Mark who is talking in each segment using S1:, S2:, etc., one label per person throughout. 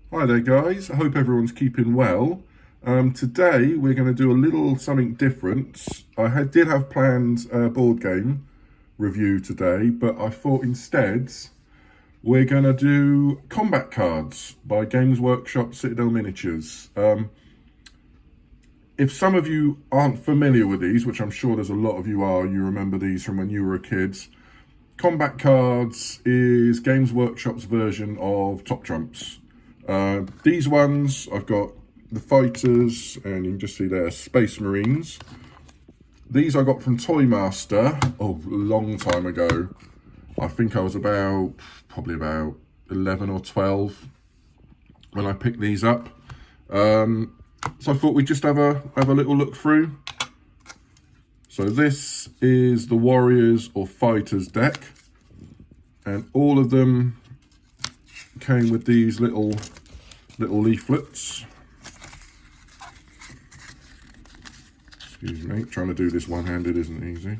S1: Hi there guys, I hope everyone's keeping well. Today we're going to do a little something different. Did have planned a board game review today, but I thought instead we're going to do combat cards by Games Workshop Citadel Miniatures. If some of you aren't familiar with these, which I'm sure there's a lot of you are, you remember these from when you were a kid. Combat cards is Games Workshop's version of Top Trumps. These ones, I've got the fighters, and you can just see there, Space Marines. These I got from Toy Master, a long time ago. I think I was probably about 11 or 12 when I picked these up. So I thought we'd just have a little look through. So this is the Warriors or Fighters deck, and all of them came with these little leaflets. Excuse me, trying to do this one-handed isn't easy.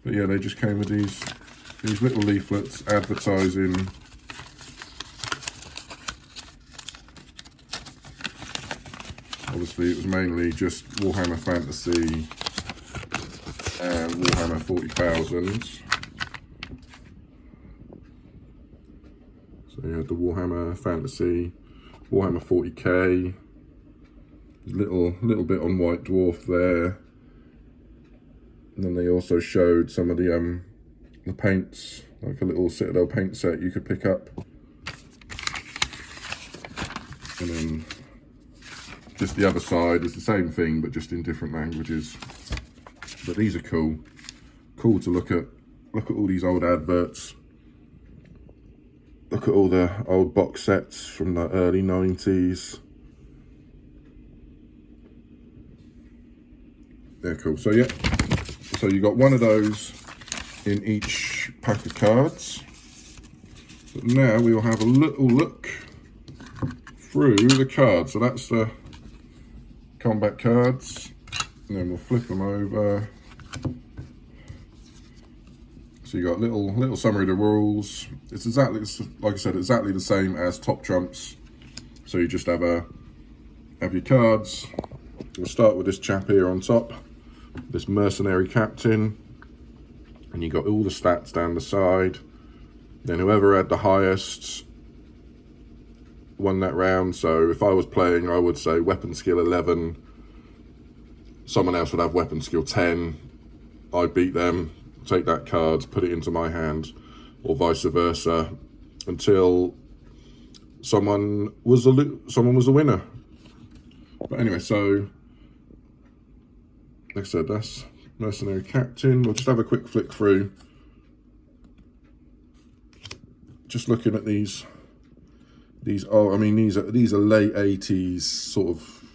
S1: But yeah, they just came with these little leaflets advertising obviously it was mainly just Warhammer Fantasy and Warhammer 40,000. So you had the Warhammer Fantasy, Warhammer 40k, little bit on White Dwarf there. And then they also showed some of the paints, like a little Citadel paint set you could pick up. And then just the other side is the same thing, but just in different languages. But these are cool. Cool to look at all these old adverts. Look at all the old box sets from the early 90s. They're cool. So yeah, so you got one of those in each pack of cards. But now we will have a little look through the cards. So that's the combat cards, and then we'll flip them over. So you got little summary of the rules. It's exactly, like I said, exactly the same as Top Trumps. So you just have your cards. We'll start with this chap here on top, this mercenary captain, and you got all the stats down the side. Then whoever had the highest won that round. So if I was playing, I would say weapon skill 11. Someone else would have weapon skill 10. I'd beat them, take that card, put it into my hand, or vice versa, until someone was the winner. But anyway, so like I said, that's mercenary captain. We'll just have a quick flick through, just looking at these. These are late 80s, sort of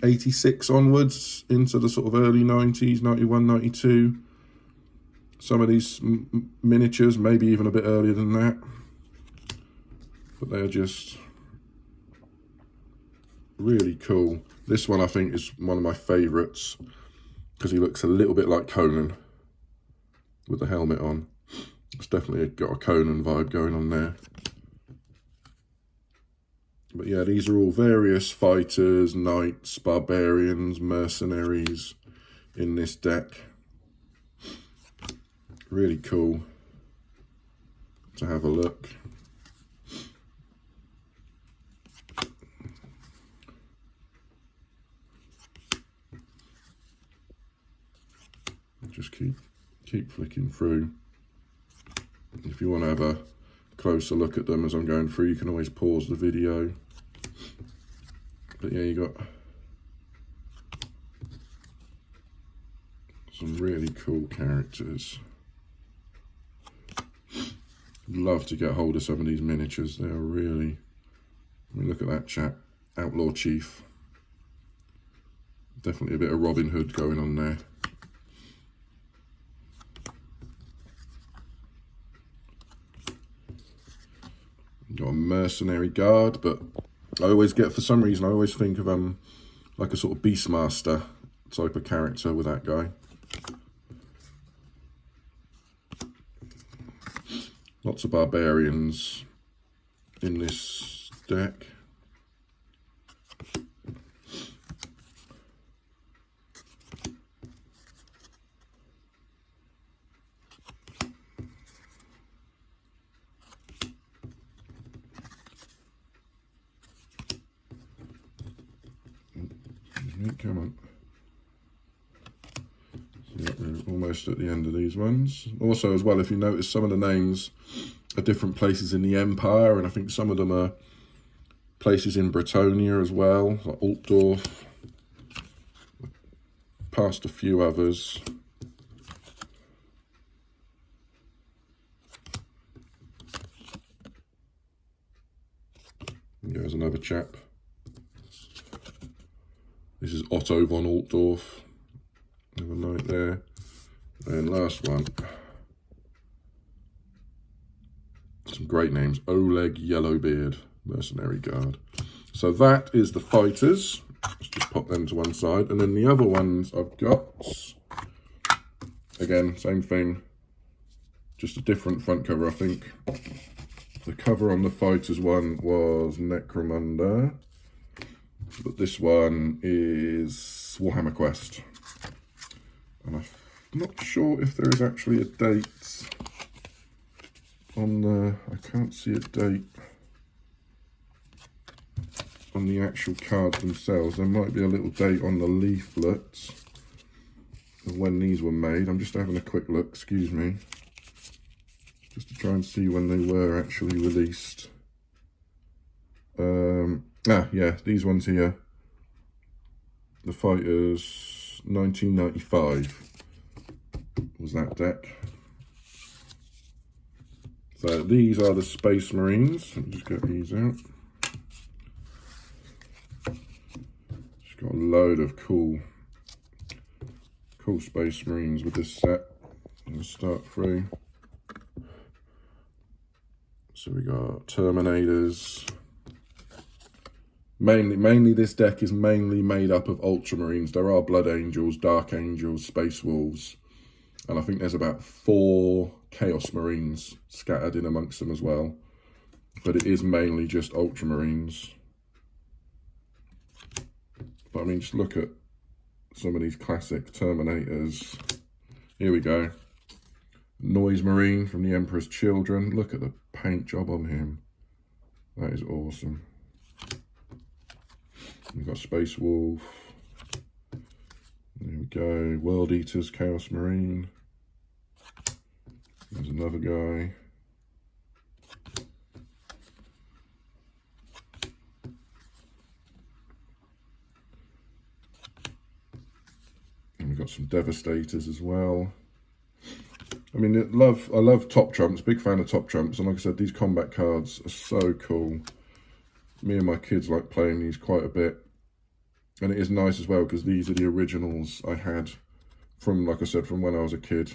S1: 86 onwards into the sort of early 90s, 91, 92. Some of these miniatures, maybe even a bit earlier than that. But they're just really cool. This one I think is one of my favourites because he looks a little bit like Conan with the helmet on. It's definitely got a Conan vibe going on there. But yeah, these are all various fighters, knights, barbarians, mercenaries in this deck. Really cool to have a look. Just keep flicking through. If you want to have a closer look at them as I'm going through, you can always pause the video. But yeah, you got some really cool characters. Love to get hold of some of these miniatures. They are really, I mean, look at that chap, Outlaw Chief. Definitely a bit of Robin Hood going on there. Got a mercenary guard, but I always get, for some reason, I always think of like a sort of Beastmaster type of character with that guy. Lots of barbarians in this deck. Come on. So we're almost at the end of these ones. Also, as well, if you notice, some of the names are different places in the Empire, and I think some of them are places in Bretonnia as well, like Altdorf. Past a few others. There's another chap. This is Otto von Altdorf. Have a note there. And last one. Some great names. Oleg Yellowbeard, Mercenary Guard. So that is the fighters. Let's just pop them to one side. And then the other ones I've got, again, same thing. Just a different front cover, I think. The cover on the fighters one was Necromunda. But this one is Warhammer Quest. And I'm not sure if there is actually a date on the... I can't see a date on the actual cards themselves. There might be a little date on the leaflets of when these were made. I'm just having a quick look, excuse me. Just to try and see when they were actually released. Yeah, these ones here. The Fighters 1995 was that deck. So these are the Space Marines. Let me just get these out. Just got a load of cool Space Marines with this set. Let's start through. So we got Terminators. Mainly this deck is mainly made up of Ultramarines. There are Blood Angels, Dark Angels, Space Wolves, and I think there's about 4 Chaos Marines scattered in amongst them as well. But it is mainly just Ultramarines. But I mean, just look at some of these classic Terminators. Here we go. Noise Marine from the Emperor's Children. Look at the paint job on him. That is awesome. We've got Space Wolf. There we go. World Eaters, Chaos Marine. There's another guy. And we've got some Devastators as well. I mean, I love Top Trumps, big fan of Top Trumps, and like I said, these combat cards are so cool. Me and my kids like playing these quite a bit. And it is nice as well, because these are the originals I had from, like I said, from when I was a kid.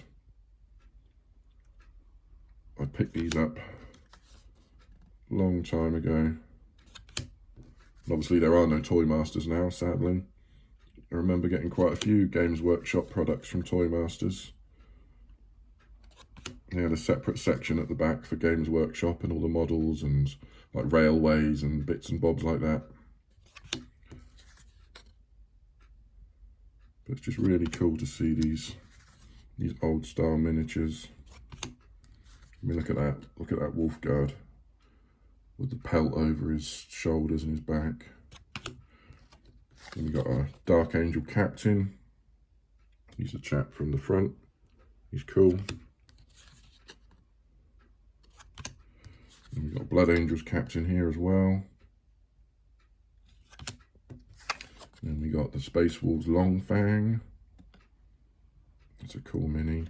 S1: I picked these up a long time ago. And obviously there are no Toy Masters now, sadly. I remember getting quite a few Games Workshop products from Toy Masters. They had a separate section at the back for Games Workshop and all the models and like railways and bits and bobs like that. But it's just really cool to see these old style miniatures. I mean, look at that Wolf Guard with the pelt over his shoulders and his back. Then we got our Dark Angel Captain. He's a chap from the front. He's cool. And we've got Blood Angels Captain here as well. Then we got the Space Wolves Longfang. That's a cool mini.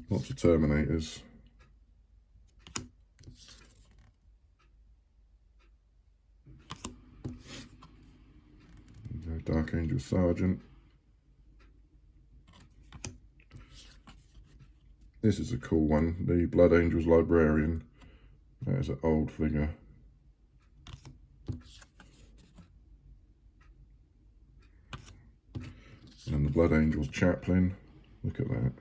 S1: Lots of Terminators. Dark Angel Sergeant. This is a cool one, the Blood Angels Librarian. That is an old figure. And the Blood Angels Chaplain. Look at that.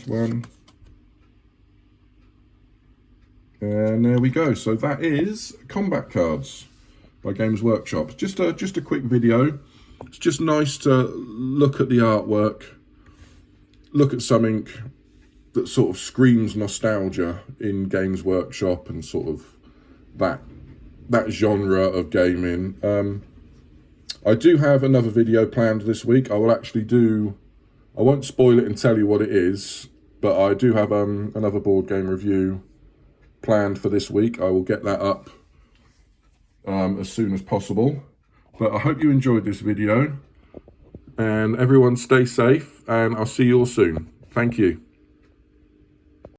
S1: Last one. And there we go. So that is Combat Cards by Games Workshop. Just a quick video. It's just nice to look at the artwork, look at something that sort of screams nostalgia in Games Workshop and sort of that genre of gaming. I do have another video planned this week. I won't spoil it and tell you what it is, but I do have another board game review planned for this week. I will get that up as soon as possible. But I hope you enjoyed this video, and everyone stay safe, and I'll see you all soon. Thank you.